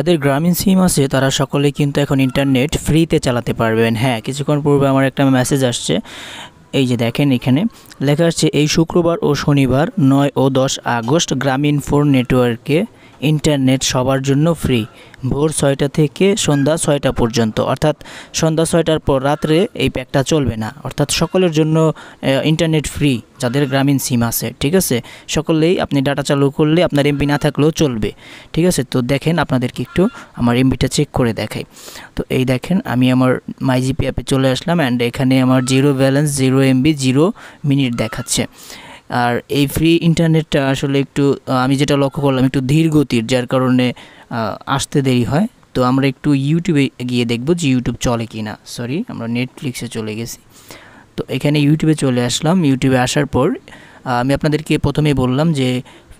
যাদের গ্রামীণ সিম আছে তারা সকলে কিন্তু এখন ইন্টারনেট ফ্রিতে চালাতে পারবেন। হ্যাঁ, কিছুক্ষণ পূর্বে আমার একটা মেসেজ আসছে, এই যে দেখেন এখানে লেখা আসছে, এই শুক্রবার ও শনিবার 9 ও 10 আগস্ট গ্রামীণফোন নেটওয়ার্কে ইন্টারনেট সবার জন্য ফ্রি, ভোর 6টা থেকে সন্ধ্যা 6টা পর্যন্ত। অর্থাৎ সন্ধ্যা 6টার পর রাত্রে এই প্যাকটা চলবে না, অর্থাৎ সকলের জন্য ইন্টারনেট ফ্রি যাদের গ্রামীণ সিম আছে। ঠিক আছে, সকলেই আপনি ডাটা চালু করলে আপনার এমবি না থাকলেও চলবে। ঠিক আছে, তো দেখেন আপনাদেরকে একটু আমার এমবিটা চেক করে দেখাই। তো এই দেখেন আমি আমার মাইজিপি অ্যাপে চলে আসলাম অ্যান্ড এখানে আমার 0 ব্যালেন্স 0 এমবি 0 মিনিট দেখাচ্ছে। আর এই ফ্রি ইন্টারনেটটা আসলে একটু আমি যেটা লক্ষ্য করলাম একটু ধীর গতির, যার কারণে আসতে দেরি হয়। তো আমরা একটু ইউটিউবে গিয়ে দেখব যে ইউটিউব চলে কি না। সরি, আমরা নেটফ্লিক্সে চলে গেছি। তো এখানে ইউটিউবে চলে আসলাম। ইউটিউবে আসার পর আমি আপনাদেরকে প্রথমেই বললাম যে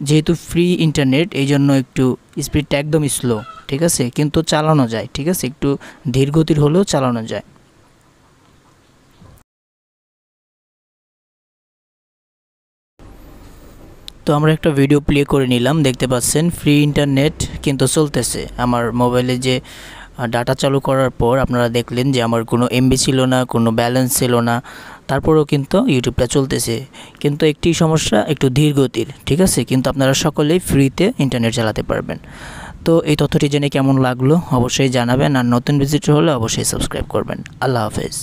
যেহেতু ফ্রি ইন্টারনেট এই জন্য একটু স্পিডটা একদম স্লো। ঠিক আছে, কিন্তু চালানো যায়। ঠিক আছে, একটু ধীর গতির হলেও চালানো যায়। তো আমরা একটা ভিডিও প্লে করে নিলাম, দেখতে পাচ্ছেন ফ্রি ইন্টারনেট কিন্তু চলতেছে। আমার মোবাইলে যে ডাটা চালু করার পর আপনারা দেখলেন যে আমার কোনো এমবি ছিল না, কোনো ব্যালেন্স ছিল না, তারপরেও কিন্তু ইউটিউবটা চলতেছে। কিন্তু একটি সমস্যা, একটু ধীর গতির। ঠিক আছে, কিন্তু আপনারা সকলেই ফ্রিতে ইন্টারনেট চালাতে পারবেন। তো এই তথ্যটি জেনে কেমন লাগলো অবশ্যই জানাবেন, আর নতুন ভিজিটর হলে অবশ্যই সাবস্ক্রাইব করবেন। আল্লাহ হাফেজ।